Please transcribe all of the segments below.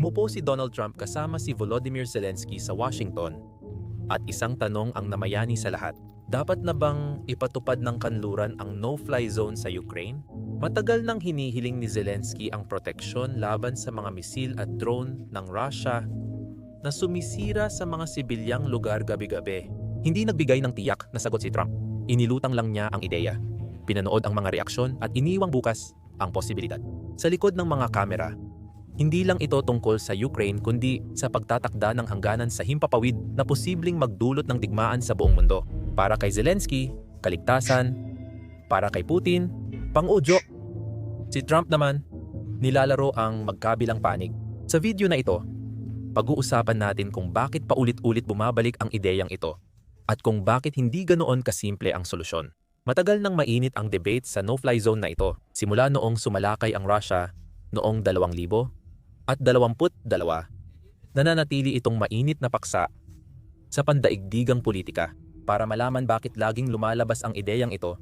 Umupo si Donald Trump kasama si Volodymyr Zelensky sa Washington. At isang tanong ang namayani sa lahat. Dapat na bang ipatupad ng kanluran ang no-fly zone sa Ukraine? Matagal nang hinihiling ni Zelensky ang proteksyon laban sa mga misil at drone ng Russia na sumisira sa mga sibilyang lugar gabi-gabi. Hindi nagbigay ng tiyak na sagot si Trump. Inilutang lang niya ang ideya. Pinanood ang mga reaksyon at iniwang bukas ang posibilidad. Sa likod ng mga kamera, hindi lang ito tungkol sa Ukraine kundi sa pagtatakda ng hangganan sa himpapawid na posibleng magdulot ng digmaan sa buong mundo. Para kay Zelensky, kaligtasan. Para kay Putin, pang-udyo. Si Trump naman, nilalaro ang magkabilang panig. Sa video na ito, pag-uusapan natin kung bakit paulit-ulit bumabalik ang ideyang ito at kung bakit hindi ganoon kasimple ang solusyon. Matagal nang mainit ang debate sa no-fly zone na ito simula noong sumalakay ang Russia noong 2000 at 22. Nananatili itong mainit na paksa sa pandaigdigang politika. Para malaman bakit laging lumalabas ang ideyang ito,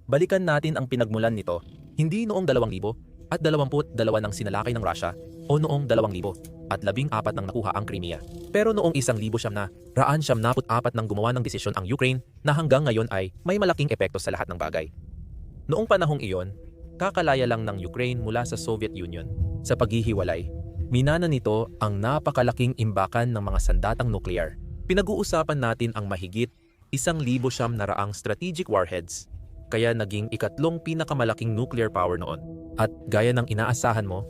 balikan natin ang pinagmulan nito. Hindi noong 2000 at 22 nang sinalakay ng Russia o noong 2000 at 14 nang nakuha ang Crimea. Pero noong 1994 nang gumawa ng desisyon ang Ukraine na hanggang ngayon ay may malaking epekto sa lahat ng bagay. Noong panahong iyon, kakalaya lang ng Ukraine mula sa Soviet Union. Sa paghihiwalay, minana nito ang napakalaking imbakan ng mga sandatang nuklear. Pinag-uusapan natin ang mahigit 1,900 strategic warheads, kaya naging ikatlong pinakamalaking nuclear power noon. At gaya ng inaasahan mo,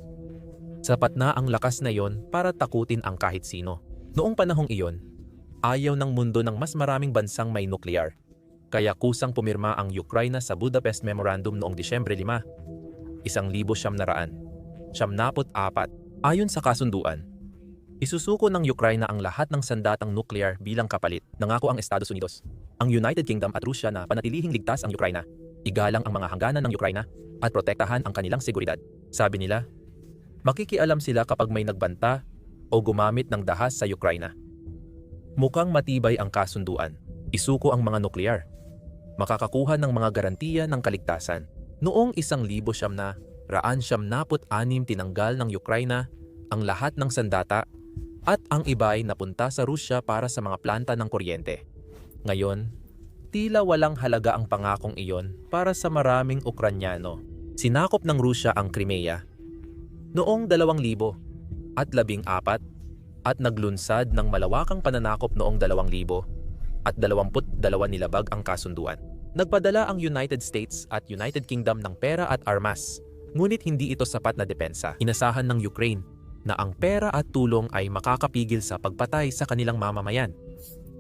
sapat na ang lakas na iyon para takutin ang kahit sino. Noong panahong iyon, ayaw ng mundo ng mas maraming bansang may nuklear. Kaya kusang pumirma ang Ukraine sa Budapest Memorandum noong Disyembre 5, 1974. Ayon sa kasunduan, isusuko ng Ukraine ang lahat ng sandatang nuclear bilang kapalit. Nangako ang Estados Unidos, ang United Kingdom at Russia na panatilihing ligtas ang Ukraine, igalang ang mga hangganan ng Ukraine at protektahan ang kanilang seguridad. Sabi nila, makikialam sila kapag may nagbanta o gumamit ng dahas sa Ukraine. Mukhang matibay ang kasunduan. Isuko ang mga nuklear. Makakakuha ng mga garantiya ng kaligtasan. Noong 1976 tinanggal ng Ukraine ang lahat ng sandata at ang iba'y napunta sa Rusya para sa mga planta ng kuryente. Ngayon, tila walang halaga ang pangakong iyon para sa maraming Ukranyano. Sinakop ng Rusya ang Crimea noong 2014 at naglunsad ng malawakang pananakop noong 2022 nilabag ang kasunduan. Nagpadala ang United States at United Kingdom ng pera at armas, ngunit hindi ito sapat na depensa. Inasahan ng Ukraine na ang pera at tulong ay makakapigil sa pagpatay sa kanilang mamamayan,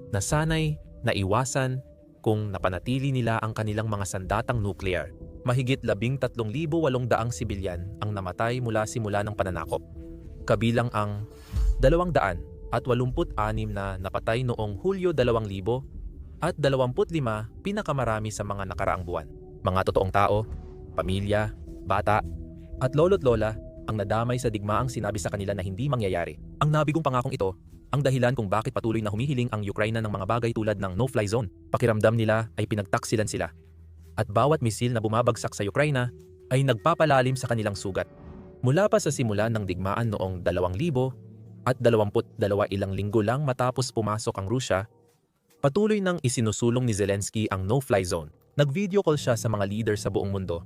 na sanay na iwasan kung napanatili nila ang kanilang mga sandatang nuclear. Mahigit 13,800 sibilyan ang namatay mula simula ng pananakop, kabilang ang 286 na napatay noong Hulyo 2000 at 25 pinakamarami sa mga nakaraang buwan. Mga totoong tao, pamilya, bata, at lolo't lola ang nadamay sa digmaang sinabi sa kanila na hindi mangyayari. Ang nabigong pangakong ito ang dahilan kung bakit patuloy na humihiling ang Ukraine ng mga bagay tulad ng no-fly zone. Pakiramdam nila ay pinagtaksilan sila. At bawat misil na bumabagsak sa Ukraine ay nagpapalalim sa kanilang sugat. Mula pa sa simula ng digmaan noong 2000 at 22 ilang linggo lang matapos pumasok ang Rusya, patuloy nang isinusulong ni Zelensky ang no-fly zone. Nag-video call siya sa mga leader sa buong mundo.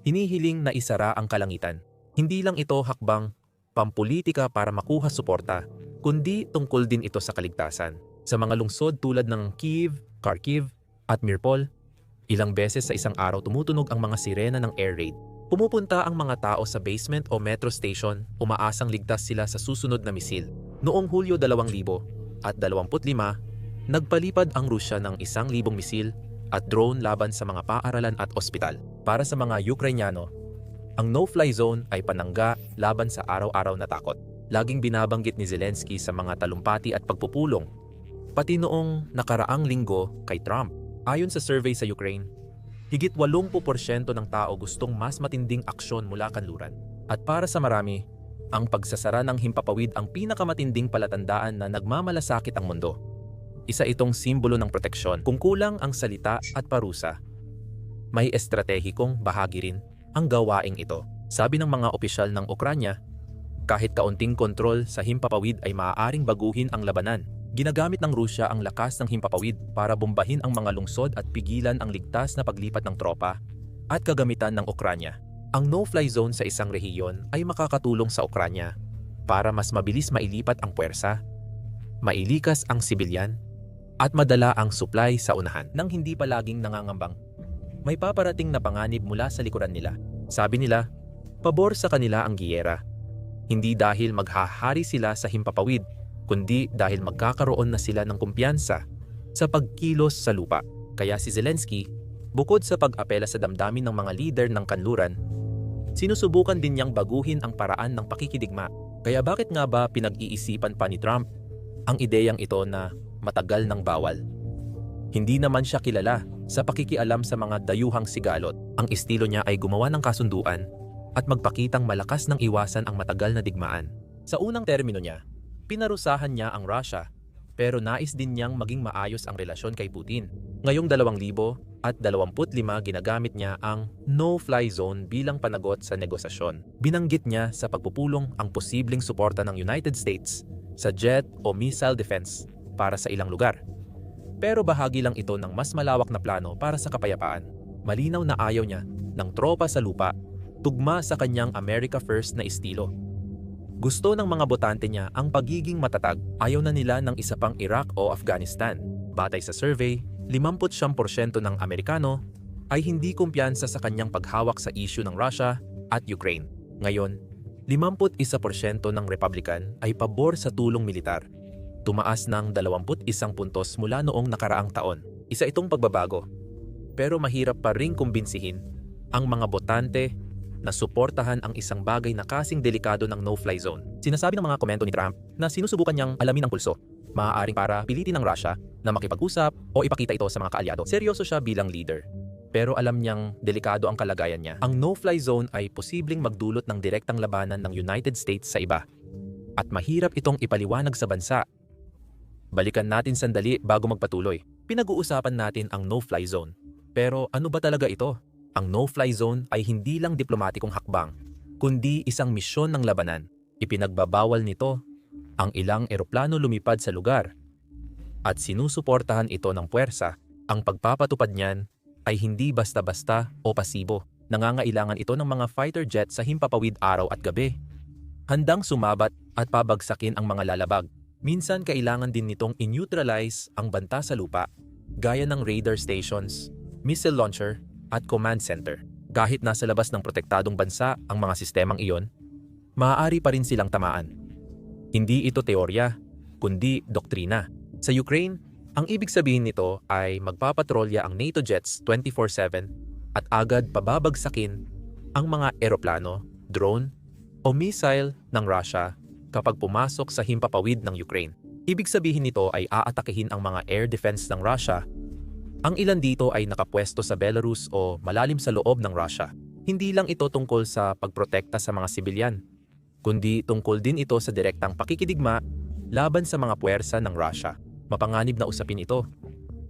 Hinihiling na isara ang kalangitan. Hindi lang ito hakbang pampolitika para makuha suporta, kundi tungkol din ito sa kaligtasan. Sa mga lungsod tulad ng Kyiv, Kharkiv at Mariupol, ilang beses sa isang araw tumutunog ang mga sirena ng air raid. Pumupunta ang mga tao sa basement o metro station, umaasang ligtas sila sa susunod na misil. Noong Hulyo 2025, nagpalipad ang Rusya ng 1,000 misil at drone laban sa mga paaralan at ospital. Para sa mga Ukrainyano, ang no-fly zone ay panangga laban sa araw-araw na takot. Laging binabanggit ni Zelensky sa mga talumpati at pagpupulong, pati noong nakaraang linggo kay Trump. Ayon sa survey sa Ukraine, higit 80% ng tao gustong mas matinding aksyon mula kanluran. At para sa marami, ang pagsasara ng himpapawid ang pinakamatinding palatandaan na nagmamalasakit ang mundo. Isa itong simbolo ng proteksyon. Kung kulang ang salita at parusa, may estratehikong bahagi rin ang gawaing ito. Sabi ng mga opisyal ng Ukranya, Kahit kaunting kontrol sa himpapawid ay maaaring baguhin ang labanan. Ginagamit ng Rusya ang lakas ng himpapawid para bombahin ang mga lungsod at pigilan ang ligtas na paglipat ng tropa at kagamitan ng Ukranya. Ang no-fly zone sa isang rehiyon ay makakatulong sa Ukranya para mas mabilis mailipat ang puwersa, mailikas ang sibilyan, at madala ang supply sa unahan nang hindi palaging nangangambang may paparating na panganib mula sa likuran nila. Sabi nila, pabor sa kanila ang giyera. Hindi dahil maghahari sila sa himpapawid, kundi dahil magkakaroon na sila ng kumpiyansa sa pagkilos sa lupa. Kaya si Zelensky, bukod sa pag-apela sa damdamin ng mga lider ng kanluran, sinusubukan din niyang baguhin ang paraan ng pakikidigma. Kaya bakit nga ba pinag-iisipan pa ni Trump ang ideyang ito na matagal ng bawal? Hindi naman siya kilala sa pakikialam sa mga dayuhang sigalot. Ang estilo niya ay gumawa ng kasunduan at magpakitang malakas ng iwasan ang matagal na digmaan. Sa unang termino niya, pinarusahan niya ang Russia, pero nais din niyang maging maayos ang relasyon kay Putin. Ngayong 2025 ginagamit niya ang no-fly zone bilang panagot sa negosasyon. Binanggit niya sa pagpupulong ang posibleng suporta ng United States sa jet o missile defense para sa ilang lugar. Pero bahagi lang ito ng mas malawak na plano para sa kapayapaan. Malinaw na ayaw niya ng tropa sa lupa, tugma sa kanyang America First na estilo. Gusto ng mga botante niya ang pagiging matatag. Ayaw na nila ng isa pang Iraq o Afghanistan. Batay sa survey, 59% ng Amerikano ay hindi kumpiyansa sa kanyang paghawak sa issue ng Russia at Ukraine. Ngayon, 51% ng Republican ay pabor sa tulong militar. Tumaas ng 21 puntos mula noong nakaraang taon. Isa itong pagbabago. Pero mahirap pa ring kumbinsihin ang mga botante na suportahan ang isang bagay na kasing delikado ng no-fly zone. Sinasabi ng mga komento ni Trump na sinusubukan niyang alamin ang pulso, maaaring para pilitin ng Russia na makipag-usap o ipakita ito sa mga kaalyado. Seryoso siya bilang leader. Pero alam niyang delikado ang kalagayan niya. Ang no-fly zone ay posibleng magdulot ng direktang labanan ng United States sa iba. At mahirap itong ipaliwanag sa bansa. Balikan natin sandali bago magpatuloy. Pinag-uusapan natin ang no-fly zone. Pero ano ba talaga ito? Ang no-fly zone ay hindi lang diplomatikong hakbang, kundi isang misyon ng labanan. Ipinagbabawal nito ang ilang eroplano lumipad sa lugar at sinusuportahan ito ng puwersa. Ang pagpapatupad niyan ay hindi basta-basta o pasibo. Nangangailangan ito ng mga fighter jet sa himpapawid araw at gabi. Handang sumabat at pabagsakin ang mga lalabag. Minsan kailangan din nitong in-neutralize ang banta sa lupa, gaya ng radar stations, missile launcher, at command center. Kahit nasa labas ng protektadong bansa ang mga sistemang iyon, maaari pa rin silang tamaan. Hindi ito teorya, kundi doktrina. Sa Ukraine, ang ibig sabihin nito ay magpapatrolya ang NATO jets 24/7 at agad pababagsakin ang mga eroplano, drone, o missile ng Russia kapag pumasok sa himpapawid ng Ukraine. Ibig sabihin nito ay aatakihin ang mga air defense ng Russia. Ang ilan dito ay nakapwesto sa Belarus o malalim sa loob ng Russia. Hindi lang ito tungkol sa pagprotekta sa mga sibilyan, kundi tungkol din ito sa direktang pakikidigma laban sa mga puwersa ng Russia. Mapanganib na usapin ito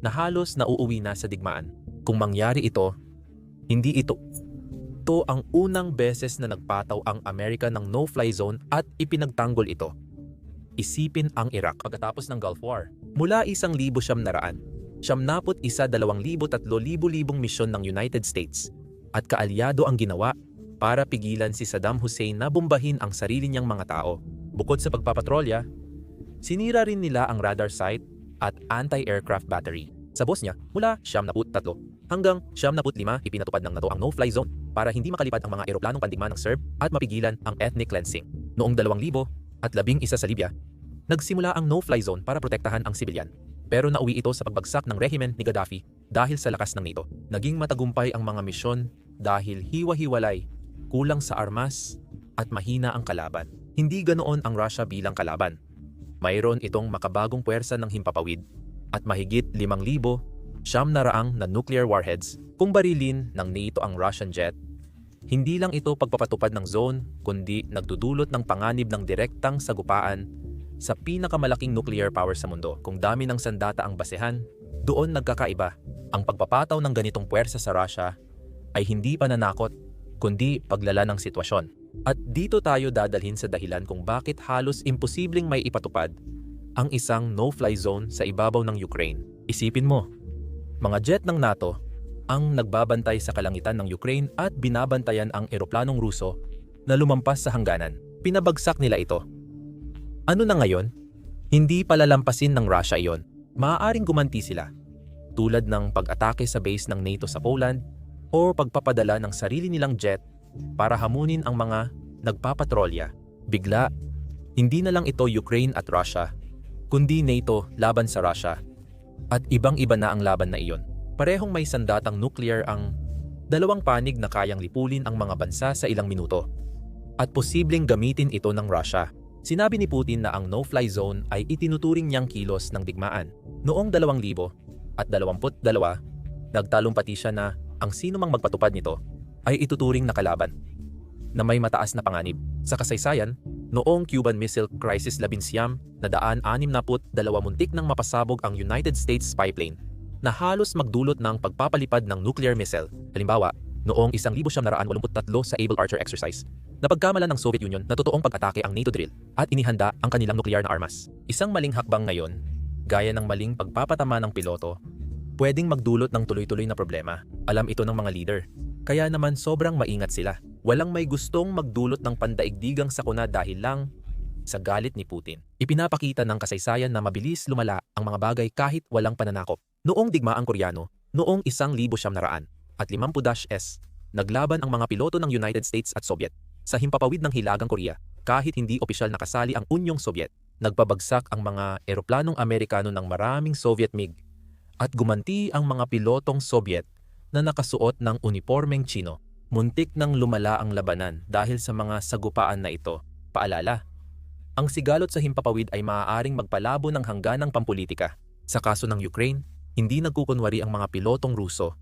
na halos nauuwi na sa digmaan. Kung mangyari ito, hindi ito ang unang beses na nagpataw ang Amerika ng no-fly zone at ipinagtanggol ito. Isipin ang Iraq pagkatapos ng Gulf War. Mula 1,900, 2,000-3,000 misyon ng United States at kaalyado ang ginawa para pigilan si Saddam Hussein na bombahin ang sarili niyang mga tao. Bukod sa pagpapatrolya, sinira rin nila ang radar site at anti-aircraft battery. Sa Bosnia, mula 73 hanggang 75 ipinatupad ng NATO ang no-fly zone para hindi makalipad ang mga eroplanong pandigma ng Serb at mapigilan ang ethnic cleansing. Noong 2011 sa Libya, nagsimula ang no-fly zone para protektahan ang sibilyan. Pero nauwi ito sa pagbagsak ng rehimen ni Gaddafi dahil sa lakas ng NATO. Naging matagumpay ang mga misyon dahil hiwa-hiwalay, kulang sa armas at mahina ang kalaban. Hindi ganoon ang Russia bilang kalaban. Mayroon itong makabagong puwersa ng himpapawid at mahigit 5,700 na nuclear warheads. Kung barilin ng NATO ang Russian jet, hindi lang ito pagpapatupad ng zone, kundi nagdudulot ng panganib ng direktang sagupaan sa pinakamalaking nuclear power sa mundo. Kung dami ng sandata ang basehan, doon nagkakaiba. Ang pagpapataw ng ganitong puwersa sa Russia ay hindi pananakot, kundi paglala ng sitwasyon. At dito tayo dadalhin sa dahilan kung bakit halos imposibleng may ipatupad ang isang no-fly zone sa ibabaw ng Ukraine. Isipin mo, mga jet ng NATO ang nagbabantay sa kalangitan ng Ukraine at binabantayan ang eroplanong Ruso na lumampas sa hangganan. Pinabagsak nila ito. Ano na ngayon? Hindi palalampasin ng Russia iyon. Maaaring gumanti sila, tulad ng pag-atake sa base ng NATO sa Poland o pagpapadala ng sarili nilang jet para hamunin ang mga nagpapatrolya. Bigla, hindi na lang ito Ukraine at Russia, kundi NATO laban sa Russia. At ibang-iba na ang laban na iyon. Parehong may sandatang nuclear ang dalawang panig na kayang lipulin ang mga bansa sa ilang minuto. At posibleng gamitin ito ng Russia. Sinabi ni Putin na ang no-fly zone ay itinuturing niyang kilos ng digmaan. Noong 2022, nagtalumpati siya na ang sino mang magpatupad nito ay ituturing na kalaban na may mataas na panganib. Sa kasaysayan, noong Cuban Missile Crisis 11 na 662 muntik nang mapasabog ang United States spy plane na halos magdulot ng pagpapalipad ng nuclear missile. Halimbawa, noong 1983 sa Able Archer exercise, napagkamalan ng Soviet Union na totoong pag-atake ang NATO drill at inihanda ang kanilang nuclear na armas. Isang maling hakbang ngayon, gaya ng maling pagpapatama ng piloto, pwedeng magdulot ng tuloy-tuloy na problema. Alam ito ng mga leader. Kaya naman sobrang maingat sila. Walang may gustong magdulot ng pandaigdigang sakuna dahil lang sa galit ni Putin. Ipinapakita ng kasaysayan na mabilis lumala ang mga bagay kahit walang pananakop. Noong digmaang Koreano, noong 1950s, naglaban ang mga piloto ng United States at Soviet sa himpapawid ng Hilagang Korea kahit hindi opisyal nakasali ang Unyong Soviet. Nagpabagsak ang mga eroplanong Amerikano ng maraming Soviet MiG at gumanti ang mga pilotong Soviet na nakasuot ng unipormeng Chino. Muntik nang lumala ang labanan dahil sa mga sagupaan na ito. Paalala, ang sigalot sa himpapawid ay maaaring magpalabo ng hangganang pampolitika. Sa kaso ng Ukraine, hindi nagkukunwari ang mga pilotong Ruso.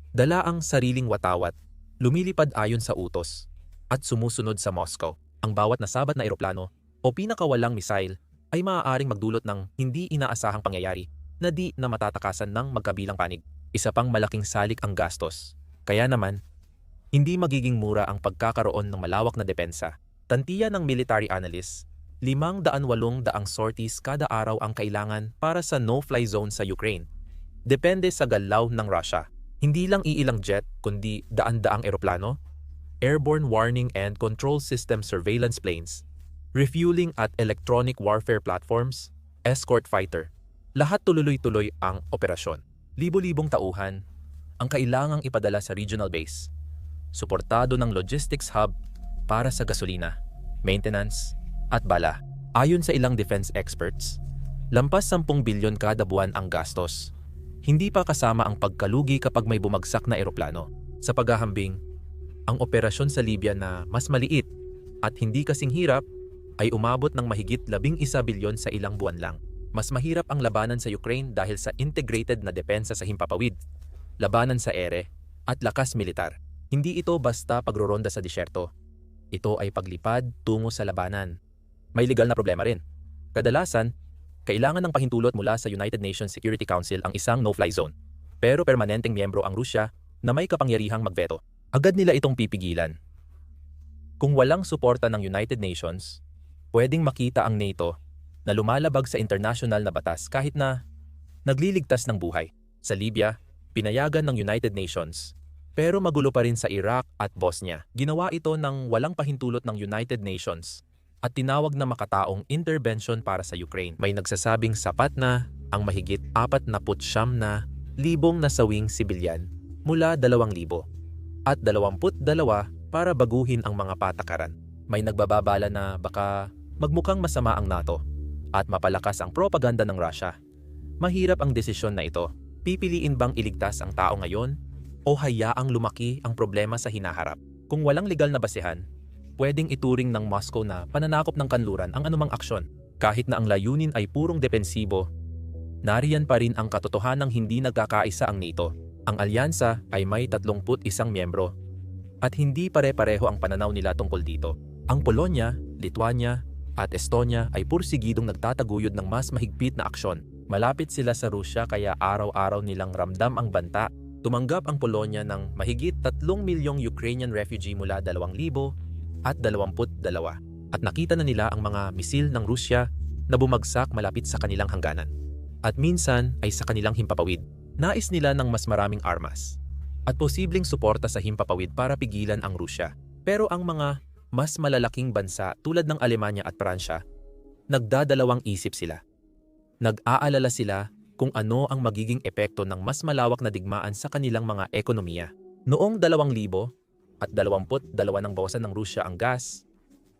Dala ang sariling watawat, lumilipad ayon sa utos, at sumusunod sa Moscow. Ang bawat nasabat na eroplano o pinakawalang misail ay maaaring magdulot ng hindi inaasahang pangyayari na di na matatakasan ng magkabilang panig. Isa pang malaking salik ang gastos. Kaya naman, hindi magiging mura ang pagkakaroon ng malawak na depensa. Tantiya ng military analysts, 580 sorties kada araw ang kailangan para sa no-fly zone sa Ukraine. Depende sa galaw ng Russia. Hindi lang iilang jet kundi daan-daang eroplano, airborne warning and control system surveillance planes, refueling at electronic warfare platforms, escort fighter. Lahat tuloy-tuloy ang operasyon. Libo-libong tauhan ang kailangang ipadala sa regional base. Suportado ng logistics hub para sa gasolina, maintenance, at bala. Ayon sa ilang defense experts, lampas 10 bilyon kada buwan ang gastos. Hindi pa kasama ang pagkalugi kapag may bumagsak na eroplano. Sa paghahambing, ang operasyon sa Libya na mas maliit at hindi kasing hirap ay umabot ng mahigit 11 bilyon sa ilang buwan lang. Mas mahirap ang labanan sa Ukraine dahil sa integrated na depensa sa himpapawid, labanan sa ere, at lakas militar. Hindi ito basta pagroronda sa disyerto. Ito ay paglipad tungo sa labanan. May legal na problema rin. Kadalasan, kailangan ng pahintulot mula sa United Nations Security Council ang isang no-fly zone. Pero permanenteng miyembro ang Rusya na may kapangyarihang magveto. Agad nila itong pipigilan. Kung walang suporta ng United Nations, pwedeng makita ang NATO na lumalabag sa international na batas kahit na nagliligtas ng buhay. Sa Libya, pinayagan ng United Nations. Pero magulo pa rin sa Iraq at Bosnia. Ginawa ito ng walang pahintulot ng United Nations at tinawag na makataong intervention para sa Ukraine. May nagsasabing sapat na ang mahigit 49 na libong nasawing sibilyan mula 2,000 at 22 para baguhin ang mga patakaran. May nagbababala na baka magmukhang masama ang NATO at mapalakas ang propaganda ng Russia. Mahirap ang desisyon na ito. Pipiliin bang iligtas ang tao ngayon o hayaang lumaki ang problema sa hinaharap? Kung walang legal na basehan, pwedeng ituring ng Moscow na pananakop ng kanluran ang anumang aksyon. Kahit na ang layunin ay purong depensibo, nariyan pa rin ang katotohanang hindi nagkakaisa ang NATO. Ang alyansa ay may 31 miyembro at hindi pare-pareho ang pananaw nila tungkol dito. Ang Polonya, Lithuania at Estonia ay pursigidong nagtataguyod ng mas mahigpit na aksyon. Malapit sila sa Rusya kaya araw-araw nilang ramdam ang banta. Tumanggap ang Polonya ng mahigit 3 milyong Ukrainian refugee mula 2,000 at 22 at nakita na nila ang mga misil ng Rusya na bumagsak malapit sa kanilang hangganan. At minsan ay sa kanilang himpapawid. Nais nila ng mas maraming armas at posibleng suporta sa himpapawid para pigilan ang Rusya. Pero ang mga mas malalaking bansa tulad ng Alemanya at Pransya, nagdadalawang isip sila. Nag-aalala sila kung ano ang magiging epekto ng mas malawak na digmaan sa kanilang mga ekonomiya. Noong 2022 nang bawasan ng Rusya ang gas,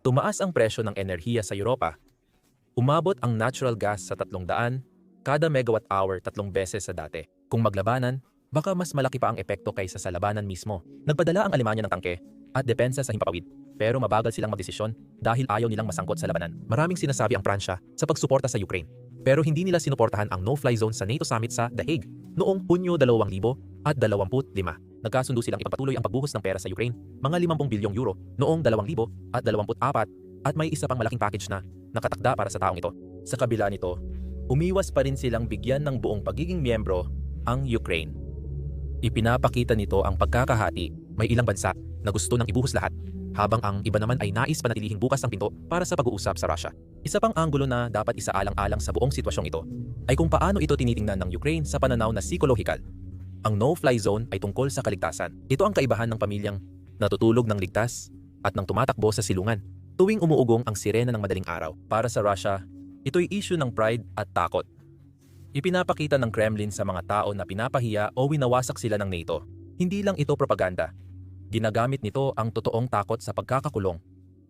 tumaas ang presyo ng enerhiya sa Europa. Umabot ang natural gas sa 300 kada megawatt hour 3 beses sa dati. Kung maglabanan, baka mas malaki pa ang epekto kaysa sa labanan mismo. Nagpadala ang Alemanya ng tangke at depensa sa himpapawid, pero mabagal silang magdesisyon dahil ayaw nilang masangkot sa labanan. Maraming sinasabi ang Pransya sa pagsuporta sa Ukraine, pero hindi nila sinuportahan ang no-fly zone sa NATO summit sa The Hague noong Hunyo 2025. Nagkasundo silang ipagpatuloy ang pagbuhos ng pera sa Ukraine, mga 50 bilyong euro noong 2024 at may isa pang malaking package na nakatakda para sa taong ito. Sa kabila nito, umiwas pa rin silang bigyan ng buong pagiging miyembro ang Ukraine. Ipinapakita nito ang pagkakahati, may ilang bansa na gusto nang ibuhos lahat, habang ang iba naman ay nais panatilihing bukas ang pinto para sa pag-uusap sa Russia. Isa pang anggulo na dapat isaalang-alang sa buong sitwasyong ito ay kung paano ito tinitingnan ng Ukraine sa pananaw na psikolohikal. Ang no-fly zone ay tungkol sa kaligtasan. Ito ang kaibahan ng pamilyang natutulog ng ligtas at nang tumatakbo sa silungan tuwing umuugong ang sirena ng madaling araw. Para sa Russia, ito'y issue ng pride at takot. Ipinapakita ng Kremlin sa mga tao na pinapahiya o winawasak sila ng NATO. Hindi lang ito propaganda. Ginagamit nito ang totoong takot sa pagkakakulong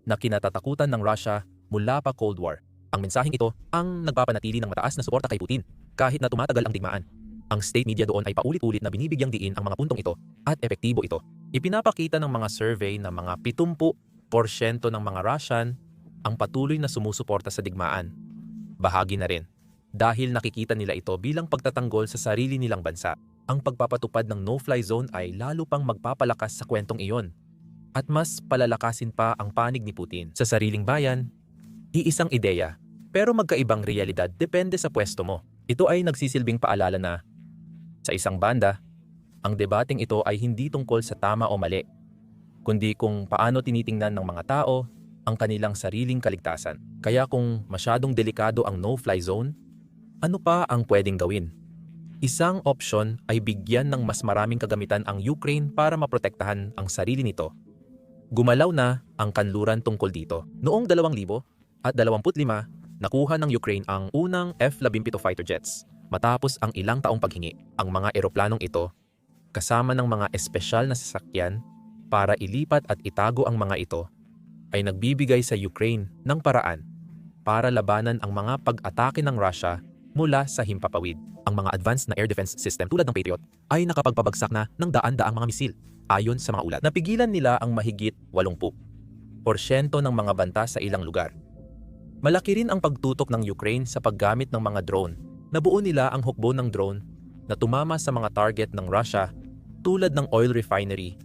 na kinatatakutan ng Russia mula pa Cold War. Ang mensaheng ito ang nagpapanatili ng mataas na suporta kay Putin kahit na tumatagal ang digmaan. Ang state media doon ay paulit-ulit na binibigyang diin ang mga puntong ito at epektibo ito. Ipinapakita ng mga survey na mga 70% ng mga Russian ang patuloy na sumusuporta sa digmaan. Bahagi na rin dahil nakikita nila ito bilang pagtatanggol sa sarili nilang bansa. Ang pagpapatupad ng no-fly zone ay lalo pang magpapalakas sa kwentong iyon at mas palalakasin pa ang panig ni Putin sa sariling bayan. Iisang ideya, pero magkaibang realidad depende sa pwesto mo. Ito ay nagsisilbing paalala na sa isang banda, ang debating ito ay hindi tungkol sa tama o mali, kundi kung paano tinitingnan ng mga tao ang kanilang sariling kaligtasan. Kaya kung masyadong delikado ang no-fly zone, ano pa ang pwedeng gawin? Isang opsyon ay bigyan ng mas maraming kagamitan ang Ukraine para maprotektahan ang sarili nito. Gumalaw na ang kanluran tungkol dito. Noong 2025, nakuha ng Ukraine ang unang F-17 fighter jets matapos ang ilang taong paghingi. Ang mga eroplanong ito, kasama ng mga espesyal na sasakyan para ilipat at itago ang mga ito, ay nagbibigay sa Ukraine ng paraan para labanan ang mga pag-atake ng Russia mula sa himpapawid. Ang mga advanced na air defense system tulad ng Patriot ay nakapagpabagsak na ng daan-daang mga misil. Ayon sa mga ulat, napigilan nila ang mahigit 80% ng mga banta sa ilang lugar. Malaki rin ang pagtutok ng Ukraine sa paggamit ng mga drone. Nabuo nila ang hukbo ng drone na tumama sa mga target ng Russia tulad ng oil refinery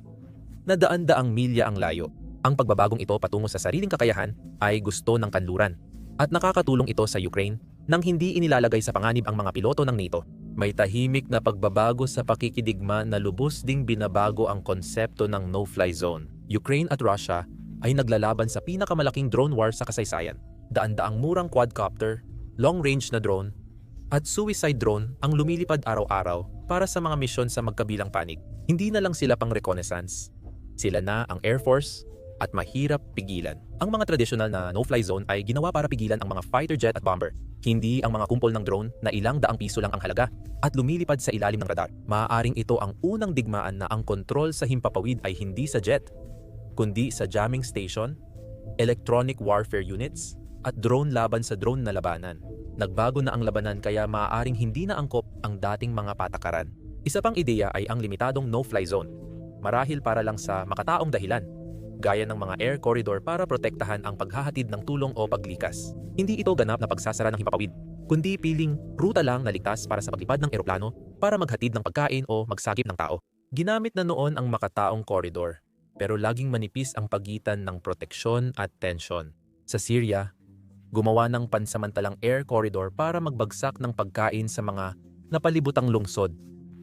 na daan-daang milya ang layo. Ang pagbabagong ito patungo sa sariling kakayahan ay gusto ng kanluran at nakakatulong ito sa Ukraine nang hindi inilalagay sa panganib ang mga piloto ng NATO. May tahimik na pagbabago sa pakikidigma na lubos ding binabago ang konsepto ng no-fly zone. Ukraine at Russia ay naglalaban sa pinakamalaking drone war sa kasaysayan. Daan-daang murang quadcopter, long-range na drone, at suicide drone ang lumilipad araw-araw para sa mga misyon sa magkabilang panig. Hindi na lang sila pang reconnaissance. Sila na ang Air Force at mahirap pigilan. Ang mga tradisyonal na no-fly zone ay ginawa para pigilan ang mga fighter jet at bomber, hindi ang mga kumpol ng drone na ilang daang piso lang ang halaga at lumilipad sa ilalim ng radar. Maaaring ito ang unang digmaan na ang kontrol sa himpapawid ay hindi sa jet, kundi sa jamming station, electronic warfare units, at drone laban sa drone na labanan. Nagbago na ang labanan kaya maaaring hindi na angkop ang dating mga patakaran. Isa pang ideya ay ang limitadong no-fly zone, marahil para lang sa makataong dahilan, gaya ng mga air corridor para protektahan ang paghahatid ng tulong o paglikas. Hindi ito ganap na pagsasara ng himpapawid, kundi piling ruta lang na ligtas para sa paglipad ng eroplano para maghatid ng pagkain o magsagip ng tao. Ginamit na noon ang makataong corridor, pero laging manipis ang pagitan ng proteksyon at tensyon. Sa Syria, gumawa ng pansamantalang air corridor para magbagsak ng pagkain sa mga napalibutang lungsod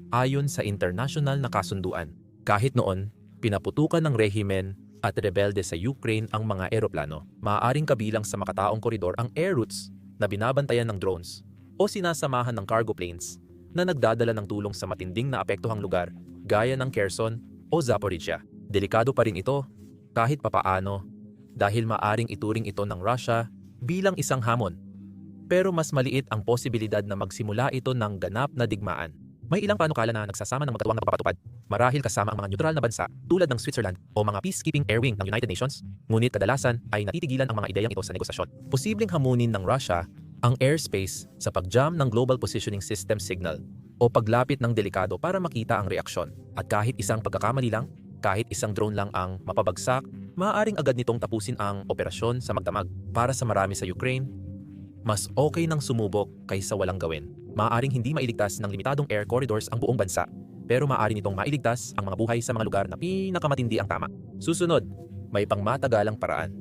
ayon sa internasyonal na kasunduan. Kahit noon, pinaputukan ng rehimen at rebelde sa Ukraine ang mga eroplano. Maaaring kabilang sa makataong koridor ang air routes na binabantayan ng drones o sinasamahan ng cargo planes na nagdadala ng tulong sa matinding na apektuhang lugar gaya ng Kherson o Zaporizhia. Delikado pa rin ito kahit papaano dahil maaring ituring ito ng Russia bilang isang hamon. Pero mas maliit ang posibilidad na magsimula ito ng ganap na digmaan. May ilang panukala na nagsasama ng magkatuwang na pagpapatupad, marahil kasama ang mga neutral na bansa tulad ng Switzerland o mga peacekeeping air wing ng United Nations, ngunit kadalasan ay natitigilan ang mga ideyang ito sa negosasyon. Posibleng hamunin ng Russia ang airspace sa pag-jam ng Global Positioning System signal o paglapit ng delikado para makita ang reaksyon. At kahit isang pagkakamali lang, kahit isang drone lang ang mapabagsak, maaaring agad nitong tapusin ang operasyon sa magdamag. Para sa marami sa Ukraine, mas okay nang sumubok kaysa walang gawin. Maaaring hindi mailigtas ng limitadong air corridors ang buong bansa, pero maaari nitong mailigtas ang mga buhay sa mga lugar na pinakamatindi ang tama. Susunod, may pangmatagalang paraan.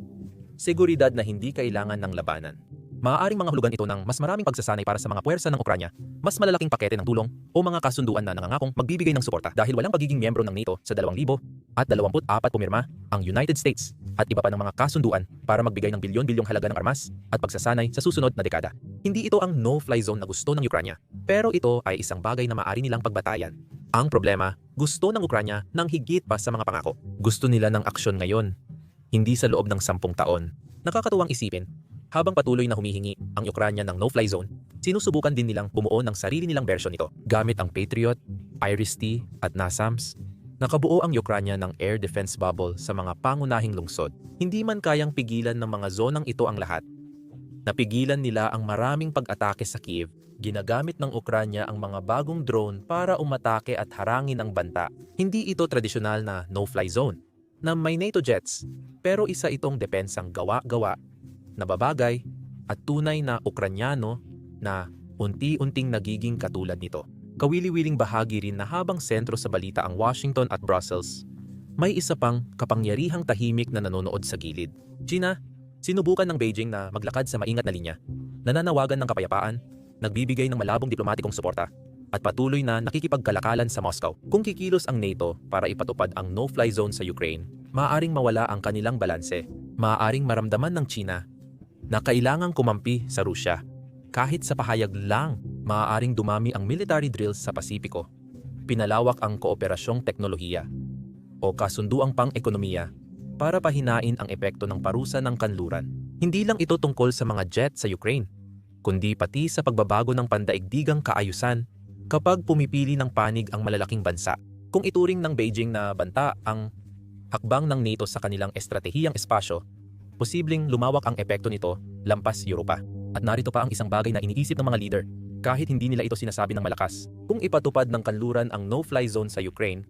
Seguridad na hindi kailangan ng labanan. Maaaring mga hulugan ito ng mas maraming pagsasanay para sa mga puwersa ng Ukranya, mas malalaking pakete ng tulong o mga kasunduan na nangangakong magbibigay ng suporta. Dahil walang pagiging miyembro ng NATO sa 2024 pumirma ang United States at iba pa ng mga kasunduan para magbigay ng bilyon-bilyong halaga ng armas at pagsasanay sa susunod na dekada. Hindi ito ang no-fly zone na gusto ng Ukranya, pero ito ay isang bagay na maaari nilang pagbatayan. Ang problema, gusto ng Ukranya ng higit pa sa mga pangako. Gusto nila ng aksyon ngayon, hindi sa loob ng 10 taon. Nakakatuwang isipin, habang patuloy na humihingi ang Ukranya ng no-fly zone, sinusubukan din nilang bumuo ng sarili nilang bersyon nito. Gamit ang Patriot, Iris-T at NASAMS, nakabuo ang Ukranya ng air defense bubble sa mga pangunahing lungsod. Hindi man kayang pigilan ng mga zonang ito ang lahat. Napigilan nila ang maraming pag-atake sa Kiev. Ginagamit ng Ukranya ang mga bagong drone para umatake at harangin ang banta. Hindi ito tradisyonal na no-fly zone na may NATO jets, pero isa itong depensang gawa-gawa na babagay at tunay na Ukranyano na unti-unting nagiging katulad nito. Kawili-wiling bahagi rin na habang sentro sa balita ang Washington at Brussels, may isa pang kapangyarihang tahimik na nanonood sa gilid. China, sinubukan ng Beijing na maglakad sa maingat na linya, nananawagan ng kapayapaan, nagbibigay ng malabong diplomatikong suporta, at patuloy na nakikipagkalakalan sa Moscow. Kung kikilos ang NATO para ipatupad ang no-fly zone sa Ukraine, maaaring mawala ang kanilang balanse. Maaaring maramdaman ng China na kailangang kumampi sa Rusya. Kahit sa pahayag lang, maaaring dumami ang military drills sa Pasipiko, pinalawak ang kooperasyong teknolohiya, o kasunduang pang-ekonomiya para pahinain ang epekto ng parusa ng kanluran. Hindi lang ito tungkol sa mga jet sa Ukraine, kundi pati sa pagbabago ng pandaigdigang kaayusan kapag pumipili ng panig ang malalaking bansa. Kung ituring ng Beijing na banta ang hakbang ng NATO sa kanilang estratehiyang espasyo, posibleng lumawak ang epekto nito lampas Europa. At narito pa ang isang bagay na iniisip ng mga leader, kahit hindi nila ito sinasabi ng malakas. Kung ipatupad ng kanluran ang no-fly zone sa Ukraine,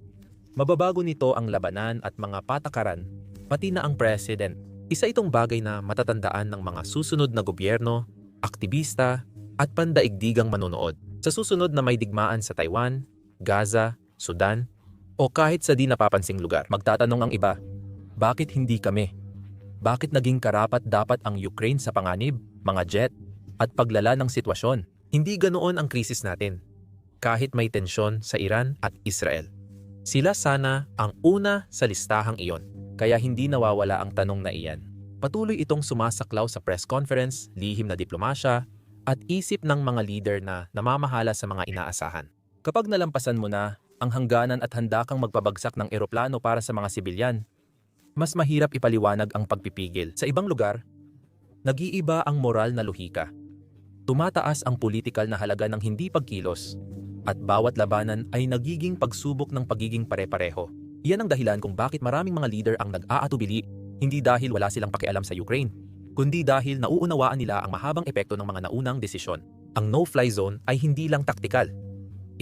mababago nito ang labanan at mga patakaran, pati na ang president. Isa itong bagay na matatandaan ng mga susunod na gobyerno, aktivista, at pandaigdigang manonood. Sa susunod na may digmaan sa Taiwan, Gaza, Sudan, o kahit sa di napapansing lugar, magtatanong ang iba, bakit hindi kami? Bakit naging karapat dapat ang Ukraine sa panganib, mga jet, at paglala ng sitwasyon? Hindi ganoon ang krisis natin, kahit may tensyon sa Iran at Israel. Sila sana ang una sa listahang iyon, kaya hindi nawawala ang tanong na iyan. Patuloy itong sumasaklaw sa press conference, lihim na diplomasya, at isip ng mga leader na namamahala sa mga inaasahan. Kapag nalampasan mo na ang hangganan at handa kang magpabagsak ng eroplano para sa mga sibilyan, mas mahirap ipaliwanag ang pagpipigil. Sa ibang lugar, nag-iiba ang moral na lohika. Tumataas ang politikal na halaga ng hindi pagkilos, at bawat labanan ay nagiging pagsubok ng pagiging pare-pareho. Iyan ang dahilan kung bakit maraming mga leader ang nag-aatubili, hindi dahil wala silang pakialam sa Ukraine, kundi dahil nauunawaan nila ang mahabang epekto ng mga naunang desisyon. Ang no-fly zone ay hindi lang taktikal.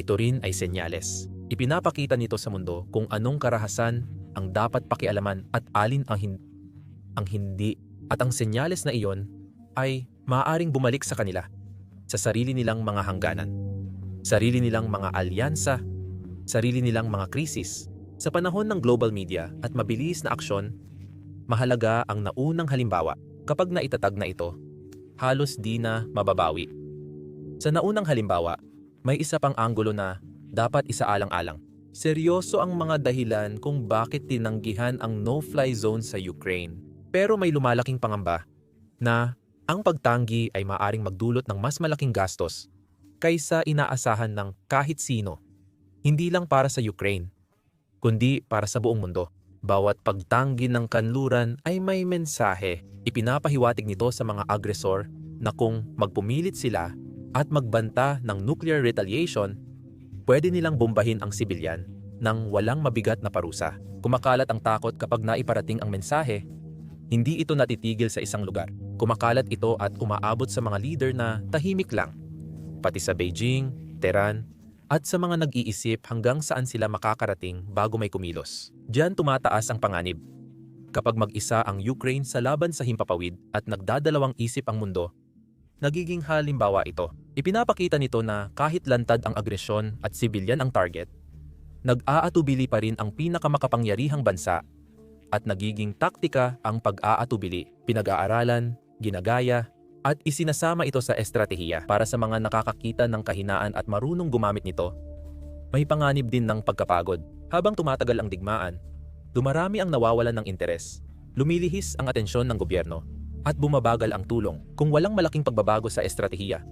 Ito rin ay senyales. Ipinapakita nito sa mundo kung anong karahasan ang dapat pakialaman at alin ang hindi. At ang senyales na iyon ay maaaring bumalik sa kanila, sa sarili nilang mga hangganan, sarili nilang mga alyansa, sarili nilang mga krisis. Sa panahon ng global media at mabilis na aksyon, mahalaga ang naunang halimbawa. Kapag naitatag na ito, halos di na mababawi. Sa naunang halimbawa, may isa pang anggulo na dapat isaalang-alang. Seryoso ang mga dahilan kung bakit tinanggihan ang no-fly zone sa Ukraine. Pero may lumalaking pangamba na ang pagtanggi ay maaring magdulot ng mas malaking gastos kaysa inaasahan ng kahit sino, hindi lang para sa Ukraine, kundi para sa buong mundo. Bawat pagtanggi ng kanluran ay may mensahe. Ipinapahiwatig nito sa mga agresor na kung magpumilit sila at magbanta ng nuclear retaliation, pwede nilang bombahin ang sibilyan ng walang mabigat na parusa. Kumakalat ang takot kapag naiparating ang mensahe. Hindi ito natitigil sa isang lugar. Kumakalat ito at umaabot sa mga leader na tahimik lang, pati sa Beijing, Tehran, at sa mga nag-iisip hanggang saan sila makakarating bago may kumilos. Diyan tumataas ang panganib. Kapag mag-isa ang Ukraine sa laban sa himpapawid at nagdadalawang isip ang mundo, nagiging halimbawa ito. Ipinapakita nito na kahit lantad ang agresyon at sibilyan ang target, nag-aatubili pa rin ang pinakamakapangyarihang bansa at nagiging taktika ang pag-aatubili, pinag-aaralan, ginagaya, at isinasama ito sa estratehiya para sa mga nakakakita ng kahinaan at marunong gumamit nito. May panganib din ng pagkapagod. Habang tumatagal ang digmaan, dumarami ang nawawalan ng interes, lumilihis ang atensyon ng gobyerno, at bumabagal ang tulong. Kung walang malaking pagbabago sa estratehiya,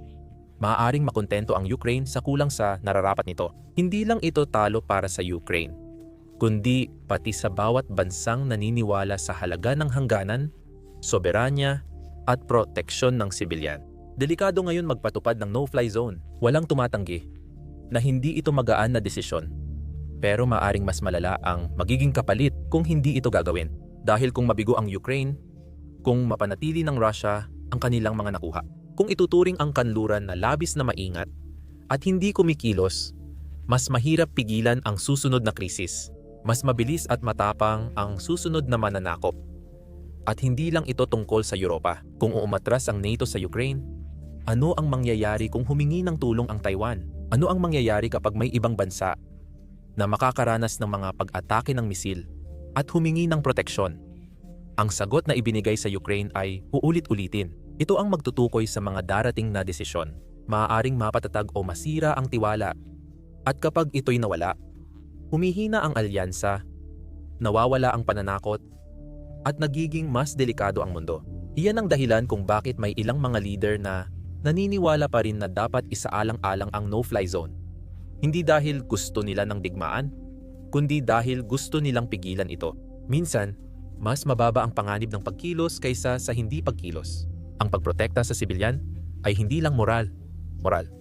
maaaring makontento ang Ukraine sa kulang sa nararapat nito. Hindi lang ito talo para sa Ukraine, kundi pati sa bawat bansang naniniwala sa halaga ng hangganan, soberanya, at proteksyon ng sibilyan. Delikado ngayon magpatupad ng no-fly zone. Walang tumatanggi na hindi ito magaan na desisyon. Pero maaring mas malala ang magiging kapalit kung hindi ito gagawin. Dahil kung mabigo ang Ukraine, kung mapanatili ng Russia ang kanilang mga nakuha, kung ituturing ang kanluran na labis na maingat at hindi kumikilos, mas mahirap pigilan ang susunod na krisis. Mas mabilis at matapang ang susunod na mananakop. At hindi lang ito tungkol sa Europa. Kung uumatras ang NATO sa Ukraine, ano ang mangyayari kung humingi ng tulong ang Taiwan? Ano ang mangyayari kapag may ibang bansa na makakaranas ng mga pag-atake ng misil at humingi ng proteksyon? Ang sagot na ibinigay sa Ukraine ay uulit-ulitin. Ito ang magtutukoy sa mga darating na desisyon. Maaaring mapatatag o masira ang tiwala. At kapag ito'y nawala, humihina ang alyansa, nawawala ang pananakot, at nagiging mas delikado ang mundo. Iyan ang dahilan kung bakit may ilang mga leader na naniniwala pa rin na dapat isaalang-alang ang no-fly zone. Hindi dahil gusto nila ng digmaan, kundi dahil gusto nilang pigilan ito. Minsan, mas mababa ang panganib ng pagkilos kaysa sa hindi pagkilos. Ang pagprotekta sa sibilyan ay hindi lang moral,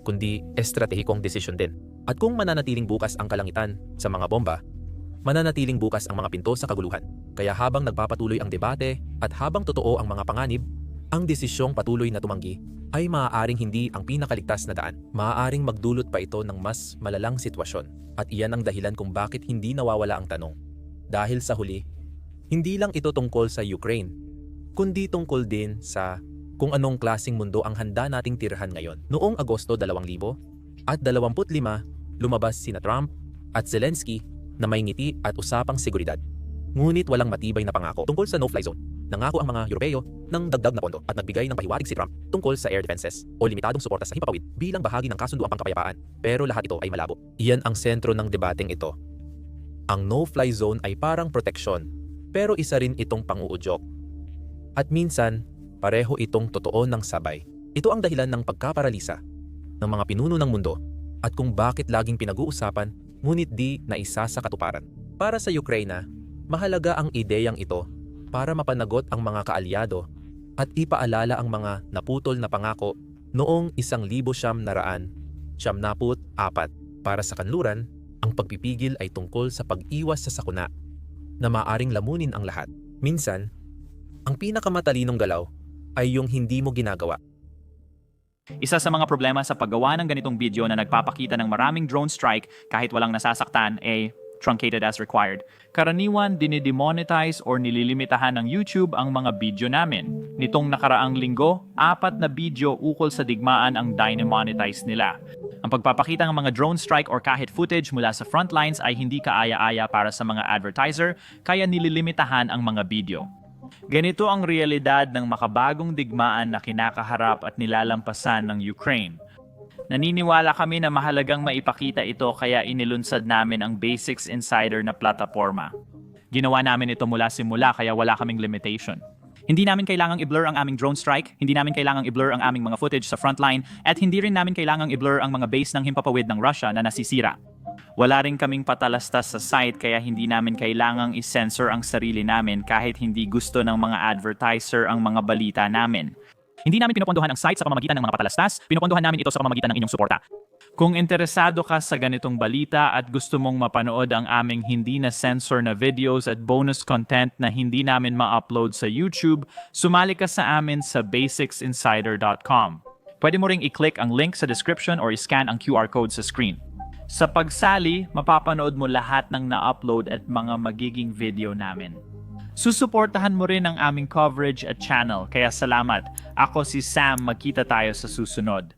kundi estratehikong desisyon din. At kung mananatiling bukas ang kalangitan sa mga bomba, mananatiling bukas ang mga pinto sa kaguluhan. Kaya habang nagpapatuloy ang debate at habang totoo ang mga panganib, ang desisyong patuloy na tumanggi ay maaaring hindi ang pinakaligtas na daan. Maaaring magdulot pa ito ng mas malalang sitwasyon. At iyan ang dahilan kung bakit hindi nawawala ang tanong. Dahil sa huli, hindi lang ito tungkol sa Ukraine, kundi tungkol din sa kung anong klaseng mundo ang handa nating tirhan ngayon. Noong Agosto 2025, lumabas sina Trump at Zelensky na may ngiti at usapang seguridad. Ngunit walang matibay na pangako tungkol sa no-fly zone. Nangako ang mga Europeo ng dagdag na pondo at nagbigay ng pahiwatig si Trump tungkol sa air defenses o limitadong suporta sa himpapawid bilang bahagi ng kasunduang pangkapayapaan. Pero lahat ito ay malabo. Iyan ang sentro ng debateng ito. Ang no-fly zone ay parang proteksyon, pero isa rin itong pang-uudyok. At minsan, pareho itong totoo ng sabay. Ito ang dahilan ng pagkaparalisa ng mga pinuno ng mundo at kung bakit laging pinag-uusapan ngunit di naisa sa katuparan. Para sa Ukraine, mahalaga ang ideyang ito para mapanagot ang mga kaalyado at ipaalala ang mga naputol na pangako noong 1994. Para sa kanluran, ang pagpipigil ay tungkol sa pag-iwas sa sakuna na maaring lamunin ang lahat. Minsan, ang pinakamatalinong galaw ay yung hindi mo ginagawa. Isa sa mga problema sa paggawa ng ganitong video na nagpapakita ng maraming drone strike kahit walang nasasaktan ay truncated as required. Karaniwan, dinidemonetize or nililimitahan ng YouTube ang mga video namin. Nitong nakaraang linggo, 4 na video ukol sa digmaan ang dinemonetize nila. Ang pagpapakita ng mga drone strike or kahit footage mula sa frontlines ay hindi kaaya-aya para sa mga advertiser, kaya nililimitahan ang mga video. Ganito ang realidad ng makabagong digmaan na kinakaharap at nilalampasan ng Ukraine. Naniniwala kami na mahalagang maipakita ito kaya inilunsad namin ang Basics Insider na plataforma. Ginawa namin ito mula simula kaya wala kaming limitation. Hindi namin kailangang i-blur ang aming drone strike, hindi namin kailangang i-blur ang aming mga footage sa frontline, at hindi rin namin kailangang i-blur ang mga base ng himpapawid ng Russia na nasisira. Wala rin kaming patalastas sa site kaya hindi namin kailangang i-censor ang sarili namin kahit hindi gusto ng mga advertiser ang mga balita namin. Hindi namin pinopondohan ang site sa pamamagitan ng mga patalastas, pinopondohan namin ito sa pamamagitan ng inyong suporta. Kung interesado ka sa ganitong balita at gusto mong mapanood ang aming hindi na censor na videos at bonus content na hindi namin ma-upload sa YouTube, sumali ka sa amin sa basicsinsider.com. Pwede mo ring i-click ang link sa description or i-scan ang QR code sa screen. Sa pagsali, mapapanood mo lahat ng na-upload at mga magiging video namin. Susuportahan mo rin ang aming coverage at channel, kaya salamat. Ako si Sam, magkita tayo sa susunod.